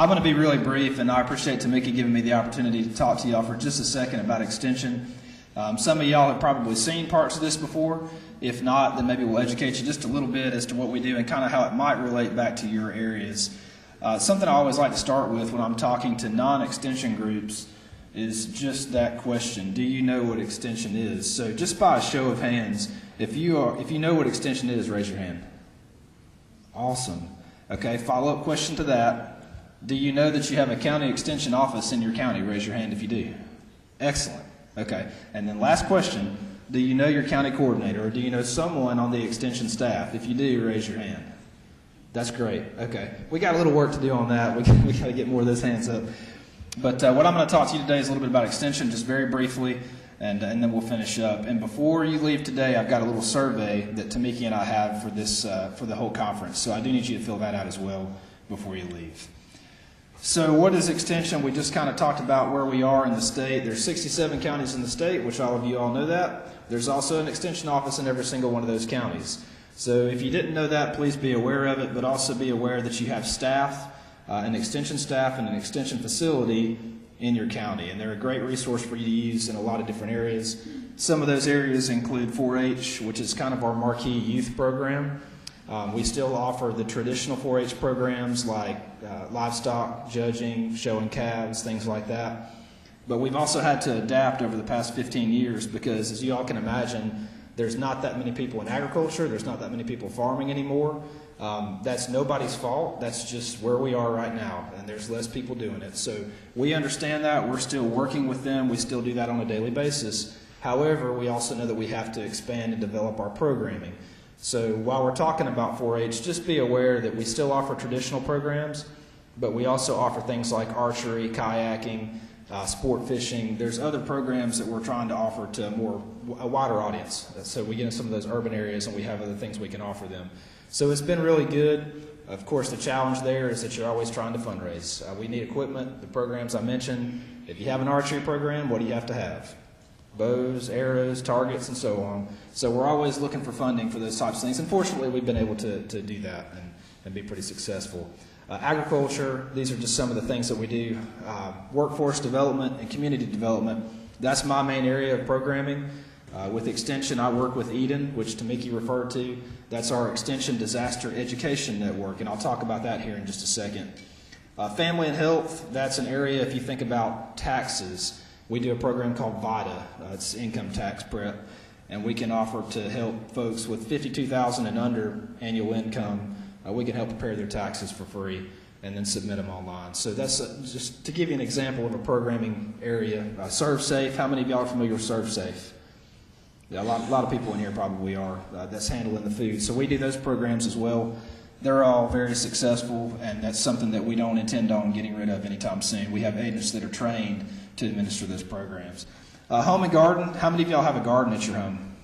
I'm going to be really brief, and I appreciate Tamika giving me the opportunity to talk to y'all for just a second about extension. Some of y'all have probably seen parts of this before. If not, then maybe we'll educate you just a little bit as to what we do and kind of how it might relate back to your areas. Something I always like to start with when I'm talking to non-extension groups is just that question: do you know what extension is? So just by a show of hands, if you know what extension is, raise your hand. Awesome. Okay, follow-up question to that: do you know that you have a county extension office in your county? Raise your hand if you do. Excellent. Okay, and then last question: do you know your county coordinator, or do you know someone on the extension staff? If you do, raise your hand. That's great. Okay, we got a little work to do on that. We got to get more of those hands up. But what I'm going to talk to you today is a little bit about extension, just very briefly, and then we'll finish up. And before you leave today, I've got a little survey that Tamika and I have for this for the whole conference. So I do need you to fill that out as well before you leave. So what is extension? We just kind of talked about where we are in the state. There's 67 counties in the state, which all of you all know that. There's also an extension office in every single one of those counties. So if you didn't know that, please be aware of it, but also be aware that you have staff, an extension staff and an extension facility in your county, and they're a great resource for you to use in a lot of different areas. Some of those areas include 4-H, which is kind of our marquee youth program. We still offer the traditional 4-H programs like livestock, judging, showing calves, things like that. But we've also had to adapt over the past 15 years because, as you all can imagine, there's not that many people in agriculture, there's not that many people farming anymore. That's nobody's fault. That's just where we are right now, and there's less people doing it. So we understand that. We're still working with them. We still do that on a daily basis. However, we also know that we have to expand and develop our programming. So while we're talking about 4-H, just be aware that we still offer traditional programs, but we also offer things like archery, kayaking, sport fishing. There's other programs that we're trying to offer to a wider audience. So we get in some of those urban areas, and we have other things we can offer them. So it's been really good. Of course, the challenge there is that you're always trying to fundraise. We need equipment, the programs I mentioned. If you have an archery program, what do you have to have? Bows, arrows, targets, and so on. So we're always looking for funding for those types of things. And fortunately, we've been able to do that and be pretty successful. Agriculture, these are just some of the things that we do. Workforce development and community development, that's my main area of programming. With Extension, I work with Eden, which Tamiki referred to. That's our Extension Disaster Education Network, and I'll talk about that here in just a second. Family and health, that's an area, if you think about taxes, we do a program called VITA. It's income tax prep, and we can offer to help folks with $52,000 and under annual income. We can help prepare their taxes for free and then submit them online. So that's just to give you an example of a programming area. ServeSafe, how many of y'all are familiar with ServeSafe? Yeah, a lot of people in here probably are. That's handling the food. So we do those programs as well. They're all very successful, and that's something that we don't intend on getting rid of anytime soon. We have agents that are trained to administer those programs. Home and garden, how many of y'all have a garden at your home?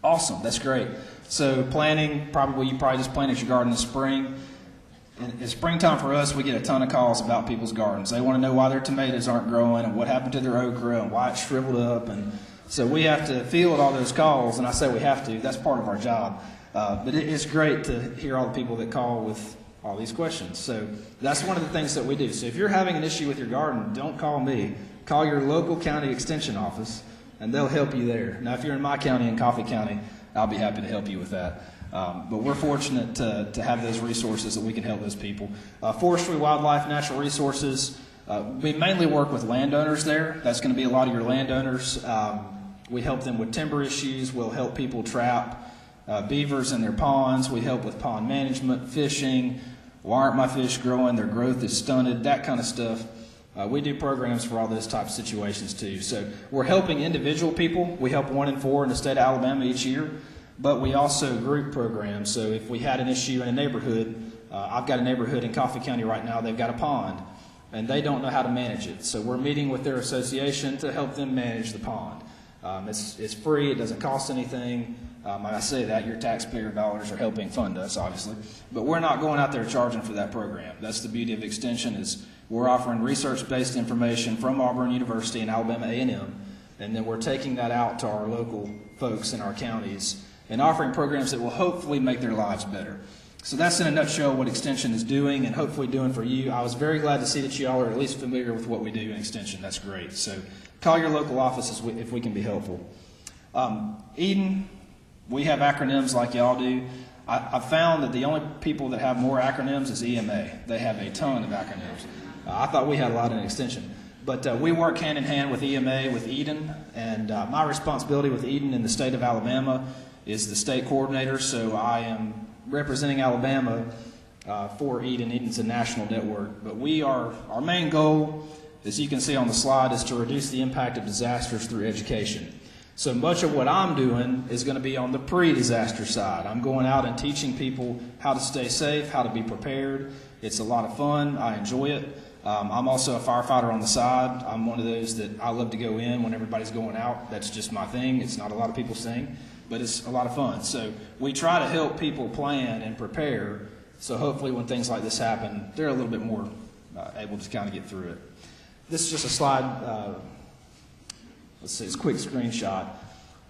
Awesome, that's great. So planting, you probably just planted your garden in the spring. In springtime for us, we get a ton of calls about people's gardens. They want to know why their tomatoes aren't growing and what happened to their okra and why it's shriveled up. And so we have to field all those calls, and I say we have to. That's part of our job. But it's great to hear all the people that call with all these questions. So that's one of the things that we do. So if you're having an issue with your garden, don't call me. Call your local county extension office, and they'll help you there. Now, if you're in my county, in Coffee County, I'll be happy to help you with that. But we're fortunate to have those resources that we can help those people. Forestry, wildlife, natural resources. We mainly work with landowners there. That's going to be a lot of your landowners. We help them with timber issues. We'll help people trap beavers in their ponds. We help with pond management, fishing. Why aren't my fish growing? Their growth is stunted, that kind of stuff. We do programs for all those types of situations too. So we're helping individual people. We help 1 in 4 in the state of Alabama each year. But we also group programs. So if we had an issue in a neighborhood, I've got a neighborhood in Coffee County right now, they've got a pond, and they don't know how to manage it. So we're meeting with their association to help them manage the pond. It's free, it doesn't cost anything. I say that, your taxpayer dollars are helping fund us, obviously. But we're not going out there charging for that program. That's the beauty of Extension, is we're offering research-based information from Auburn University and Alabama A&M, and then we're taking that out to our local folks in our counties and offering programs that will hopefully make their lives better. So that's in a nutshell what Extension is doing and hopefully doing for you. I was very glad to see that you all are at least familiar with what we do in Extension. That's great. So call your local office if we can be helpful. Eden, we have acronyms like y'all do. I found that the only people that have more acronyms is EMA. They have a ton of acronyms. I thought we had a lot in Extension. But we work hand in hand with EMA, with Eden, and my responsibility with Eden in the state of Alabama is the state coordinator, so I am representing Alabama for Eden. Eden's a national network. But our main goal, as you can see on the slide, is to reduce the impact of disasters through education. So much of what I'm doing is going to be on the pre-disaster side. I'm going out and teaching people how to stay safe, how to be prepared. It's a lot of fun. I enjoy it. I'm also a firefighter on the side. I'm one of those that I love to go in when everybody's going out. That's just my thing. It's not a lot of people's thing, but it's a lot of fun. So we try to help people plan and prepare, so hopefully when things like this happen, they're a little bit more able to kind of get through it. This is just a slide, let's see, it's a quick screenshot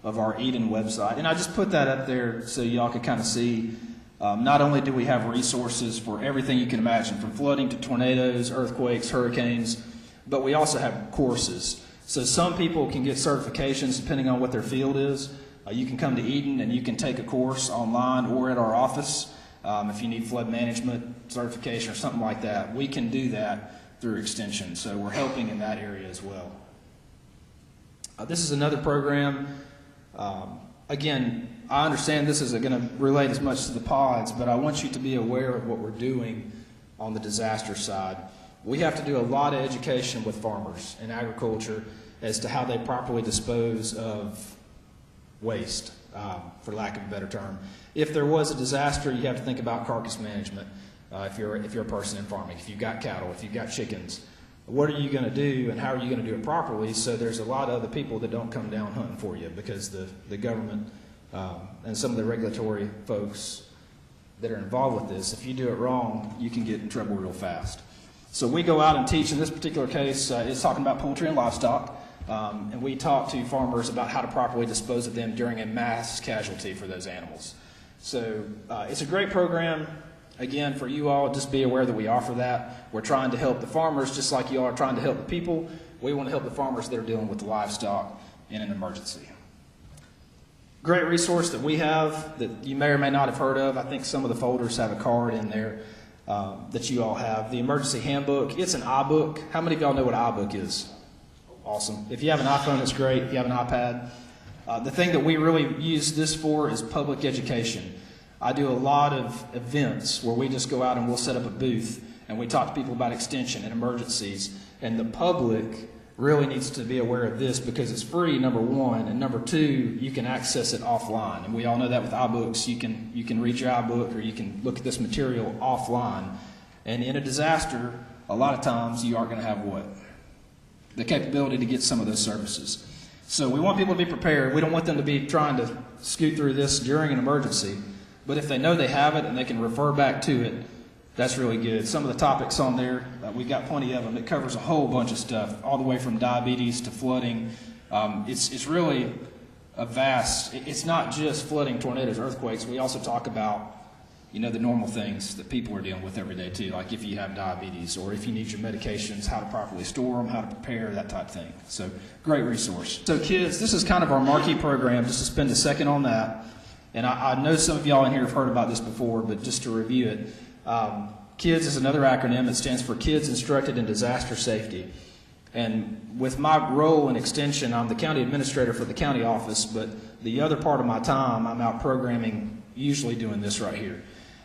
of our Eden website. And I just put that up there so y'all can kind of see. Not only do we have resources for everything you can imagine, from flooding to tornadoes, earthquakes, hurricanes, but we also have courses. So some people can get certifications depending on what their field is. You can come to Eden and you can take a course online or at our office. If you need flood management certification or something like that, we can do that through Extension. So we're helping in that area as well. This is another program. Again, I understand this isn't going to relate as much to the pods, but I want you to be aware of what we're doing on the disaster side. We have to do a lot of education with farmers and agriculture as to how they properly dispose of waste, for lack of a better term. If there was a disaster, you have to think about carcass management. If you're a person in farming, if you've got cattle, if you've got chickens, what are you going to do and how are you going to do it properly? So there's a lot of other people that don't come down hunting for you because the government and some of the regulatory folks that are involved with this, if you do it wrong, you can get in trouble real fast. So we go out and teach. In this particular case, it's talking about poultry and livestock, and we talk to farmers about how to properly dispose of them during a mass casualty for those animals. So it's a great program. Again, for you all, just be aware that we offer that. We're trying to help the farmers just like you all are trying to help the people. We want to help the farmers that are dealing with the livestock in an emergency. Great resource that we have that you may or may not have heard of. I think some of the folders have a card in there that you all have. The Emergency Handbook, it's an iBook. How many of y'all know what an iBook is? Awesome. If you have an iPhone, it's great. If you have an iPad. The thing that we really use this for is public education. I do a lot of events where we just go out and we'll set up a booth and we talk to people about extension and emergencies. And the public really needs to be aware of this because it's free, number one, and number two, you can access it offline. And we all know that with iBooks, you can read your iBook or you can look at this material offline. And in a disaster, a lot of times you aren't going to have what? The capability to get some of those services. So we want people to be prepared. We don't want them to be trying to scoot through this during an emergency. But if they know they have it and they can refer back to it, that's really good. Some of the topics on there, we've got plenty of them. It covers a whole bunch of stuff, all the way from diabetes to flooding. It's really a vast, it's not just flooding, tornadoes, earthquakes. We also talk about, the normal things that people are dealing with every day too, like if you have diabetes or if you need your medications, how to properly store them, how to prepare, that type of thing. So great resource. So kids, this is kind of our marquee program, just to spend a second on that. And I know some of y'all in here have heard about this before, but just to review it, KIDS is another acronym. It stands for Kids Instructed in Disaster Safety. And with my role in Extension, I'm the county administrator for the county office, but the other part of my time, I'm out programming, usually doing this right here.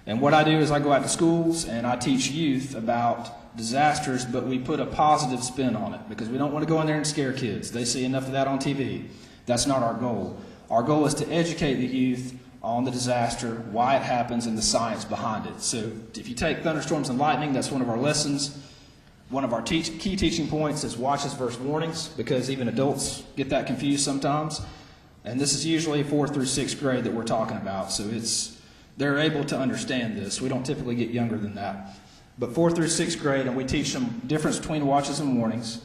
And what I do is I go out to schools and I teach youth about disasters, but we put a positive spin on it because we don't want to go in there and scare kids. They see enough of that on TV. That's not our goal. Our goal is to educate the youth on the disaster, why it happens, and the science behind it. So if you take thunderstorms and lightning, that's one of our lessons. One of our key teaching points is watches versus warnings, because even adults get that confused sometimes. And this is usually 4th through 6th grade that we're talking about, so they're able to understand this. We don't typically get younger than that. But 4th through 6th grade, and we teach them difference between watches and warnings.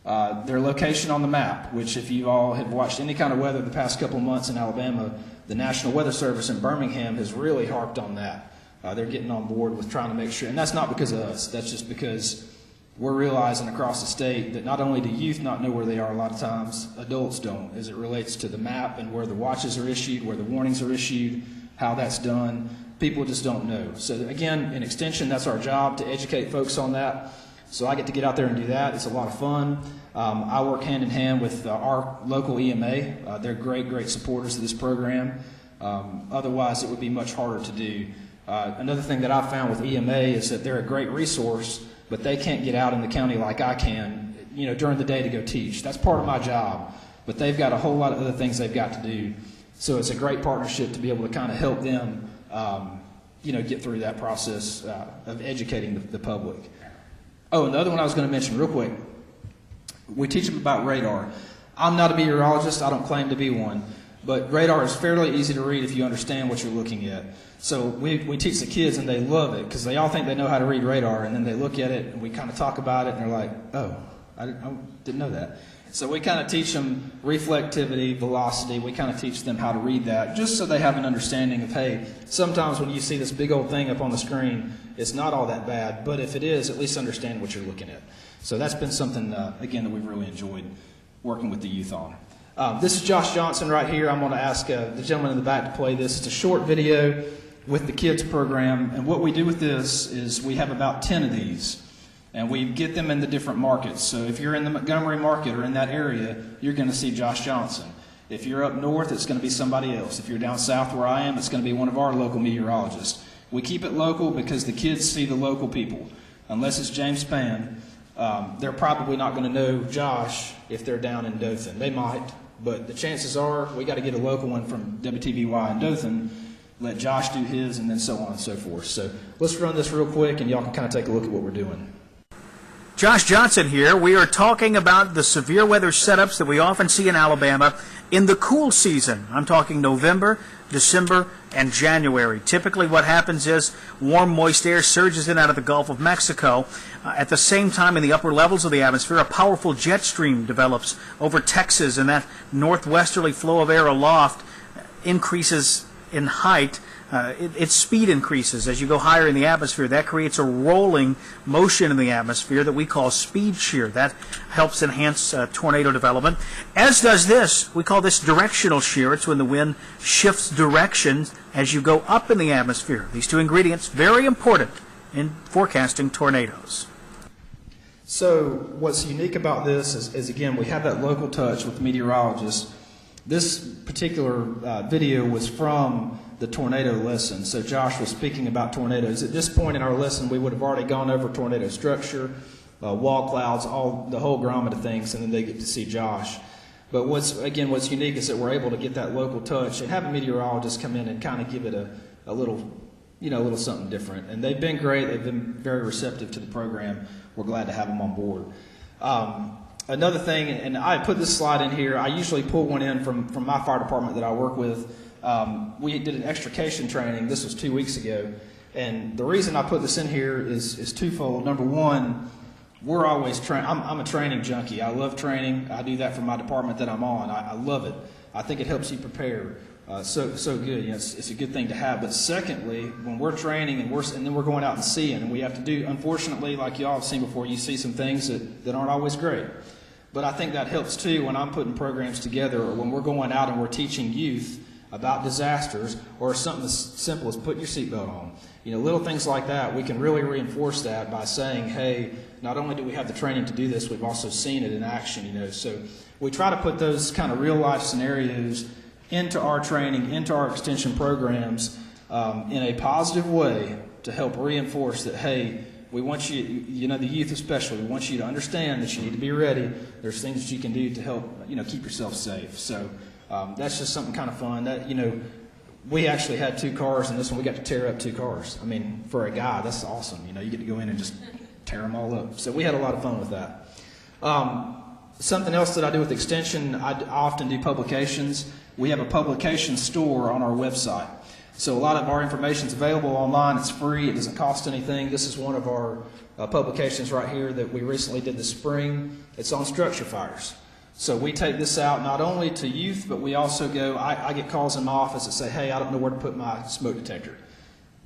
Their location on the map, which if you all have watched any kind of weather the past couple months in Alabama, the National Weather Service in Birmingham has really harped on that. They're getting on board with trying to make sure, and that's not because of us, that's just because we're realizing across the state that not only do youth not know where they are a lot of times, adults don't, as it relates to the map and where the watches are issued, where the warnings are issued, how that's done. People just don't know. So again, in Extension, that's our job, to educate folks on that. So I get to get out there and do that. It's a lot of fun. I work hand in hand with our local EMA. They're great supporters of this program. Otherwise, it would be much harder to do. Another thing that I've found with EMA is that they're a great resource, but they can't get out in the county like I can, during the day to go teach. That's part of my job, but they've got a whole lot of other things they've got to do. So it's a great partnership to be able to kind of help them, get through that process of educating the public. Oh, and the other one I was going to mention real quick, we teach them about radar. I'm not a meteorologist. I don't claim to be one. But radar is fairly easy to read if you understand what you're looking at. So we teach the kids, and they love it because they all think they know how to read radar, and then they look at it, and we kind of talk about it, and they're like, oh, I didn't know that. So we kind of teach them reflectivity, velocity. We kind of teach them how to read that just so they have an understanding of, hey, sometimes when you see this big old thing up on the screen, it's not all that bad, but if it is, at least understand what you're looking at. So that's been something, again, that we've really enjoyed working with the youth on. This is Josh Johnson right here. I'm going to ask the gentleman in the back to play this. It's a short video with the kids program, and what we do with this is we have about 10 of these, and we get them in the different markets. So if you're in the Montgomery market or in that area, you're going to see Josh Johnson. If you're up north, it's going to be somebody else. If you're down south where I am, it's going to be one of our local meteorologists. We keep it local because the kids see the local people. Unless it's James Spann, they're probably not going to know Josh if they're down in Dothan. They might, but the chances are we got to get a local one from WTVY in Dothan, let Josh do his, and then so on and so forth. So let's run this real quick, and y'all can kind of take a look at what we're doing. Josh Johnson here. We are talking about the severe weather setups that we often see in Alabama in the cool season. I'm talking November, December, and January. Typically what happens is warm, moist air surges in out of the Gulf of Mexico. At the same time, in the upper levels of the atmosphere, a powerful jet stream develops over Texas, and that northwesterly flow of air aloft increases in height. Its speed increases as you go higher in the atmosphere. That creates a rolling motion in the atmosphere that we call speed shear. That helps enhance tornado development. As does this. We call this directional shear. It's when the wind shifts direction as you go up in the atmosphere. These two ingredients, very important in forecasting tornadoes. So what's unique about this is again, we have that local touch with the meteorologists. This particular video was from the tornado lesson. So Josh was speaking about tornadoes. At this point in our lesson, we would have already gone over tornado structure, wall clouds, the whole gamut of things, and then they get to see Josh. But what's unique is that we're able to get that local touch and have a meteorologist come in and kind of give it a little something different. And they've been great. They've been very receptive to the program. We're glad to have them on board. Another thing, and I put this slide in here, I usually pull one in from my fire department that I work with. We did an extrication training. This was 2 weeks ago. And the reason I put this in here is twofold. Number one, we're always training. I'm a training junkie. I love training. I do that for my department that I'm on. I love it. I think it helps you prepare. So good. It's a good thing to have. But secondly, when we're training and then we're going out and seeing, and we have to do, unfortunately, like you all have seen before, you see some things that aren't always great. But I think that helps too when I'm putting programs together, or when we're going out and we're teaching youth about disasters, or something as simple as putting your seatbelt on. Little things like that, we can really reinforce that by saying, hey, not only do we have the training to do this, we've also seen it in action. So we try to put those kind of real life scenarios into our training, into our extension programs in a positive way to help reinforce that, hey, we want you, the youth especially, we want you to understand that you need to be ready. There's things that you can do to help, keep yourself safe. So that's just something kind of fun. That, we actually had 2 cars, and this one we got to tear up 2 cars. I mean, for a guy, that's awesome. You get to go in and just tear them all up. So we had a lot of fun with that. Something else that I do with Extension, I often do publications. We have a publication store on our website. So a lot of our information is available online. It's free. It doesn't cost anything. This is one of our publications right here that we recently did this spring. It's on structure fires. So we take this out not only to youth, but we also go, I get calls in my office that say, hey, I don't know where to put my smoke detector.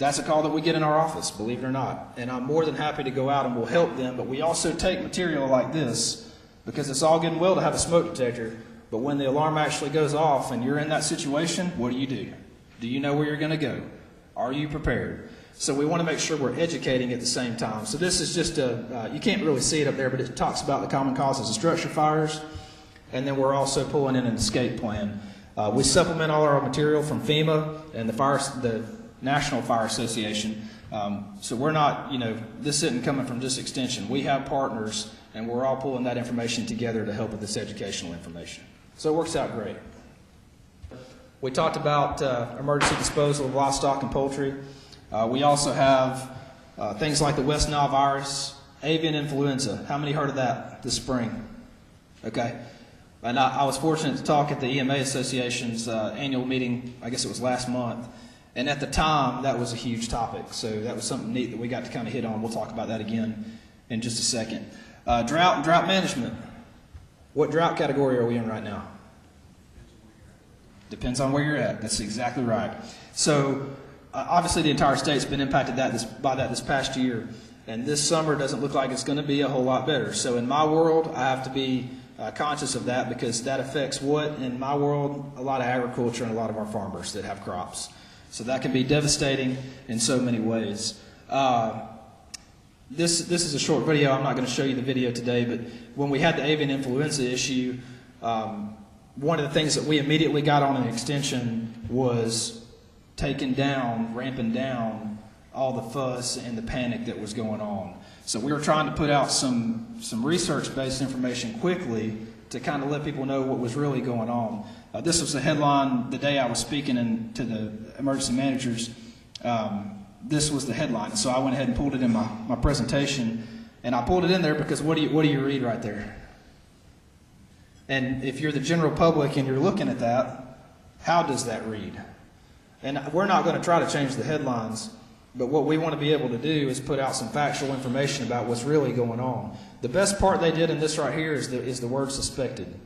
That's a call that we get in our office, believe it or not. And I'm more than happy to go out and we'll help them, but we also take material like this, because it's all good and well to have a smoke detector, but when the alarm actually goes off and you're in that situation, what do? Do you know where you're going to go? Are you prepared? So we want to make sure we're educating at the same time. So this is just you can't really see it up there, but it talks about the common causes of structure fires. And then we're also pulling in an escape plan. We supplement all our material from FEMA and the National Fire Association. So we're not, this isn't coming from just Extension. We have partners, and we're all pulling that information together to help with this educational information. So it works out great. We talked about emergency disposal of livestock and poultry. We also have things like the West Nile virus, avian influenza. How many heard of that this spring? Okay. And I was fortunate to talk at the EMA Association's annual meeting, I guess it was last month. And at the time, that was a huge topic. So that was something neat that we got to kind of hit on. We'll talk about that again in just a second. Drought and drought management. What drought category are we in right now? Depends on where you're at. That's exactly right. So obviously the entire state's been impacted by that this past year. And this summer doesn't look like it's going to be a whole lot better. So in my world, I have to be conscious of that, because that affects in my world, a lot of agriculture and a lot of our farmers that have crops. So that can be devastating in so many ways. This is a short video. I'm not going to show you the video today, but when we had the avian influenza issue, one of the things that we immediately got on an Extension was ramping down all the fuss and the panic that was going on. So we were trying to put out some research-based information quickly to kind of let people know what was really going on. This was the headline the day I was speaking to the emergency managers. This was the headline. So I went ahead and pulled it in my presentation, and I pulled it in there because what do you read right there? And if you're the general public and you're looking at that, how does that read? And we're not going to try to change the headlines, but what we want to be able to do is put out some factual information about what's really going on. The best part they did in this right here is the word suspected,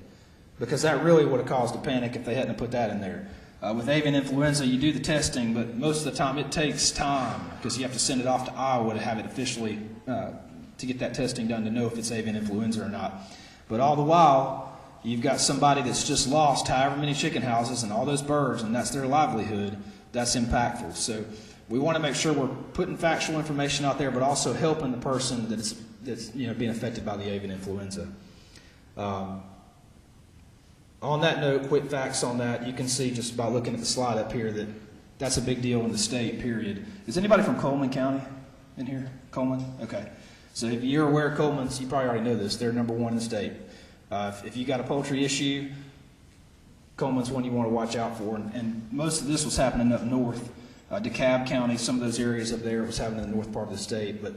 because that really would have caused a panic if they hadn't put that in there. With avian influenza, you do the testing, but most of the time it takes time, because you have to send it off to Iowa to have it officially, to get that testing done to know if it's avian influenza or not. But all the while, you've got somebody that's just lost however many chicken houses and all those birds, and that's their livelihood. That's impactful. So we want to make sure we're putting factual information out there, but also helping the person that's being affected by the avian influenza. On that note, quick facts on that. You can see just by looking at the slide up here that that's a big deal in the state, period. Is anybody from Coleman County in here? Coleman? Okay. So if you're aware of Coleman's, you probably already know this. They're #1 in the state. If you got a poultry issue, Coleman's one you want to watch out for. And most of this was happening up north. DeKalb County, some of those areas up there, it was happening in the north part of the state. But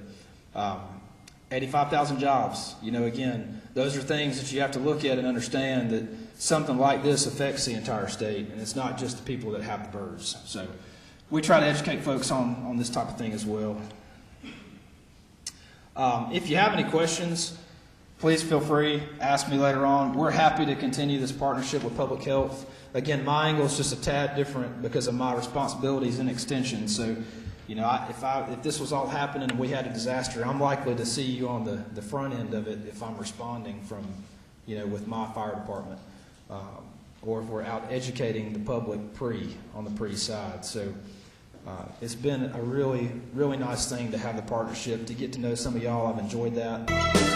85,000 jobs. Again, those are things that you have to look at and understand that something like this affects the entire state, and it's not just the people that have the birds. So we try to educate folks on this type of thing as well. If you have any questions, please feel free, ask me later on. We're happy to continue this partnership with public health. Again, my angle is just a tad different because of my responsibilities in Extension. So, if this was all happening and we had a disaster, I'm likely to see you on the front end of it if I'm responding from, with my fire department, or if we're out educating the public on the pre side. So it's been a really, really nice thing to have the partnership, to get to know some of y'all. I've enjoyed that.